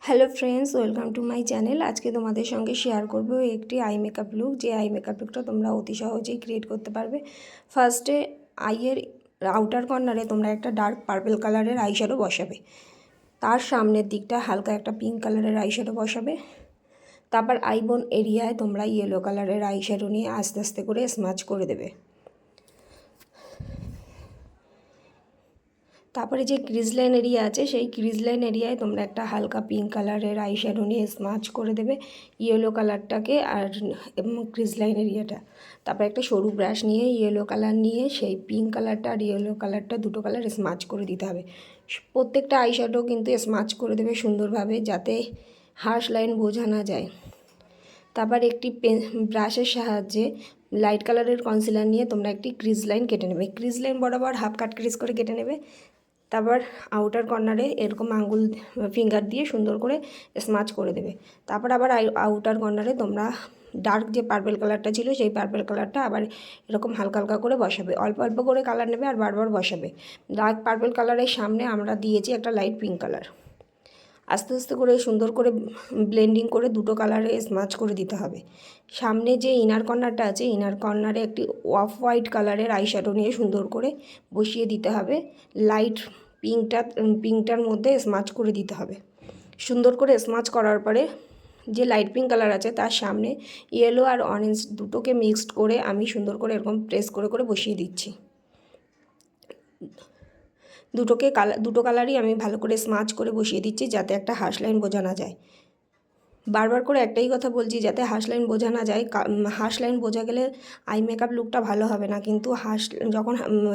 Hello friends, welcome to my channel. আজকে তোমাদের সঙ্গে শেয়ার করব একটি আই মেকআপ লুক, যে আই মেকআপ লুকটা তোমরা অতি সহজেই ক্রিয়েট করতে পারবে। ফার্স্টে আইয়ের আউটার কর্নারে তোমরা একটা ডার্ক পার্পল কালারের আইশ্যাডো বসাবে। তার সামনের দিকটা হালকা একটা পিঙ্ক কালারের আইশ্যাডো বসাবে। তারপর আইবোন এরিয়ায় তোমরা ইয়েলো কালারের আইশ্যাডো নিয়ে আস্তে আস্তে করে স্মাচ করে দেবে। তারপরে যে ক্রিজ লাইন এরিয়া আছে, সেই ক্রিজ লাইন এরিয়ায় তোমরা একটা হালকা পিঙ্ক কালারের আইশ্যাডো নিয়ে স্মাচ করে দেবে ইয়েলো কালারটাকে আর ক্রিজ লাইন এরিয়াটা। তারপর একটা সরু ব্রাশ নিয়ে ইয়েলো কালার নিয়ে সেই পিঙ্ক কালারটা আর ইয়েলো কালারটা দুটো কালার স্মাচ করে দিতে হবে। প্রত্যেকটা আইশ্যাডো কিন্তু স্মাচ করে দেবে সুন্দরভাবে, যাতে হার্শ লাইন বোঝা না যায়। তারপর একটি ব্রাশের সাহায্যে লাইট কালারের কনসিলার নিয়ে তোমরা একটি ক্রিজ লাইন কেটে নেবে। ক্রিজ লাইন বরাবর হাফ কাট ক্রিজ করে কেটে নেবে। তারপর আউটার কর্নারে এরকম আঙ্গুল ফিঙ্গার দিয়ে সুন্দর করে স্মাচ করে দেবে। তারপর আবার আউটার কর্নারে তোমরা ডার্ক যে পার্পল কালারটা ছিল, সেই পার্পল কালারটা আবার এরকম হালকা হালকা করে বসাবে। অল্প অল্প করে কালার নেবে আর বারবার বসাবে। ডার্ক পার্পল কালারের সামনে আমরা দিয়েছি একটা লাইট পিঙ্ক কালার। আস্তে আস্তে করে সুন্দর করে ব্লেন্ডিং করে দুটো কালারে স্মাচ করে দিতে হবে। সামনে যে ইনার কর্নারটা আছে, ইনার কর্নারে একটি অফ হোয়াইট কালারের আইশ্যাডো নিয়ে সুন্দর করে বসিয়ে দিতে হবে। লাইট পিঙ্কটার মধ্যে স্মাচ করে দিতে হবে। সুন্দর করে স্মাচ করার পরে যে লাইট পিঙ্ক কালার আছে তার সামনে ইয়েলো আর অরেঞ্জ দুটোকে মিক্সড করে আমি সুন্দর করে এরকম প্রেস করে করে বসিয়ে দিচ্ছি। দুটো কালারই আমি ভালো করে স্মাচ করে বসিয়ে দিচ্ছি, যাতে একটা হার্শ লাইন বোঝা না যায়। বারবার করে একটাই কথা বলছি, যাতে হার্শ লাইন বোঝা না যায়। হার্শ লাইন বোঝা গেলে আই মেকআপ লুকটা ভালো হবে না, কিন্তু যখন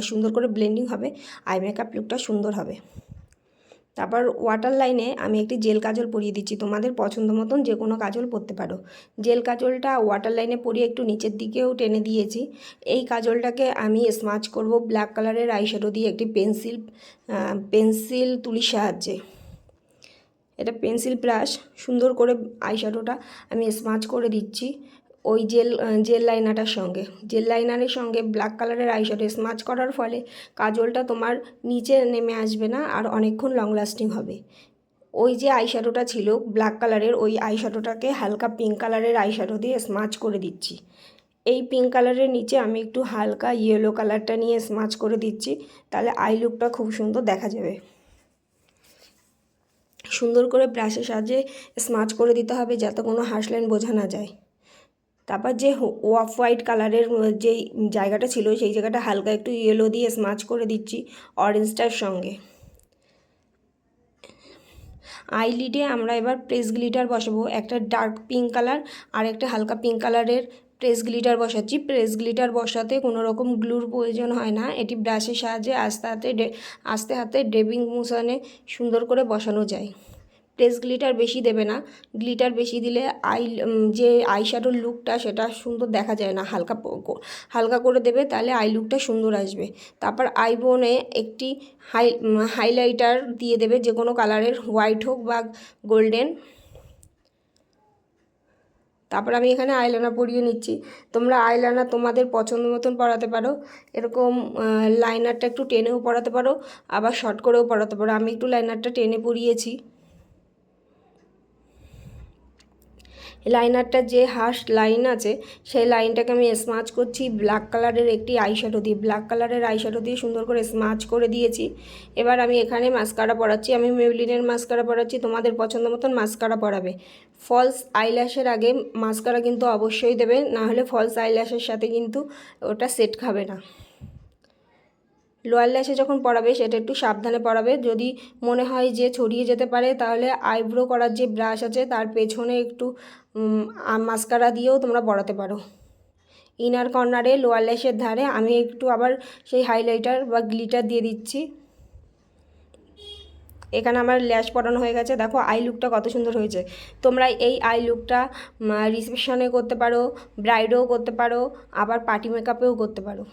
সুন্দর করে ব্লেন্ডিং হবে আই মেকআপ লুকটা সুন্দর হবে। তারপর ওয়াটার লাইনে আমি একটি জেল কাজল পরিয়ে দিচ্ছি। তোমাদের পছন্দ মতন যে কোনো কাজল পরতে পারো। জেল কাজলটা ওয়াটার লাইনে পরিয়ে একটু নিচের দিকেও টেনে দিয়েছি। এই কাজলটাকে আমি স্মাচ করব ব্ল্যাক কালারের আইশ্যাডো দিয়ে একটি পেন্সিল তুলির সাহায্যে। এটা পেন্সিল ব্রাশ সুন্দর করে আইশ্যাডোটা আমি স্মাচ করে দিচ্ছি ওই জেল লাইনারের সঙ্গে ব্ল্যাক কালারের আইশ্যাডো স্মাচ করার ফলে কাজলটা তোমার নিচে নেমে আসবে না আর অনেকক্ষণ লং লাস্টিং হবে। ওই যে আইশ্যাডোটা ছিল ব্ল্যাক কালারের, ওই আইশ্যাডোটাকে হালকা পিঙ্ক কালারের আইশ্যাডো দিয়ে স্মাচ করে দিচ্ছি। এই পিঙ্ক কালারের নিচে আমি একটু হালকা ইয়েলো কালারটা নিয়ে স্মাচ করে দিচ্ছি, তাহলে আই লুকটা খুব সুন্দর দেখা যাবে। সুন্দর করে ব্রাশের সাহায্যে স্মাচ করে দিতে হবে, যাতে কোনো হার্শ লাইন বোঝা না যায়। তারপর যে অফ হোয়াইট কালারের যেই জায়গাটা ছিল, সেই জায়গাটা হালকা একটু ইয়েলো দিয়ে স্মাচ করে দিচ্ছি অরেঞ্জটার সঙ্গে। আইলিডে আমরা এবার প্রেস গ্লিটার বসাবো। একটা ডার্ক পিঙ্ক কালার আর একটা হালকা পিঙ্ক কালারের প্রেস গ্লিটার বসাচ্ছি। প্রেস গ্লিটার বসাতে কোনো রকম গ্লুর প্রয়োজন হয় না। এটি ব্রাশের সাহায্যে আস্তে হাতে ডেবিং মোশনে সুন্দর করে বসানো যায়। প্রেস গ্লিটার বেশি দেবে না, গ্লিটার বেশি দিলে যে আইশ্যাডোর লুকটা সেটা সুন্দর দেখা যায় না। হালকা করে দেবে, তাহলে আই লুকটা সুন্দর আসবে। তারপর আইবোনে একটি হাইলাইটার দিয়ে দেবে, যে কোনো কালারের, হোয়াইট হোক বা গোল্ডেন। তারপর আমি এখানে আইলাইনার পরিয়ে নিচ্ছি। তোমরা আইলাইনার তোমাদের পছন্দ মতন পরাতে পারো। এরকম লাইনারটা একটু টেনেও পরাতে পারো, আবার শর্ট করেও পরাতে পারো। আমি একটু লাইনারটা টেনে পরিয়েছি। লাইনারটার যে হার্শ লাইন আছে, সেই লাইনটাকে আমি স্মাচ করছি ব্ল্যাক কালারের একটি আইশ্যাডো দিয়ে। ব্ল্যাক কালারের আইশ্যাডো দিয়ে সুন্দর করে স্মাচ করে দিয়েছি। এবার আমি এখানে মাস্কারা পরাচ্ছি। আমি মেবলিনের মাস্কারা পরাচ্ছি, তোমাদের পছন্দ মতন মাস্কারা পরাবে। ফলস আইল্যাশের আগে মাস্কারা কিন্তু অবশ্যই দেবে, না হলে ফলস আইল্যাশের সাথে কিন্তু ওটা সেট খাবে না। লোয়ার ল্যাশে যখন পরাবে সেটা একটু সাবধানে পরাবে। যদি মনে হয় যে ছড়িয়ে যেতে পারে, তাহলে আইব্রো করার যে ব্রাশ আছে তার পেছনে একটু মাস্কারা দিয়েও তোমরা পরাতে পারো। ইনার কর্নারে লোয়ার ল্যাশের ধারে আমি একটু আবার সেই হাইলাইটার বা গ্লিটার দিয়ে দিচ্ছি। এখানে আমার ল্যাশ পরানো হয়ে গেছে। দেখো আই লুকটা কত সুন্দর হয়েছে। তোমরা এই আই লুকটা রিসেপশনে করতে পারো, ব্রাইডেও করতে পারো, আবার পার্টি মেকআপেও করতে পারো।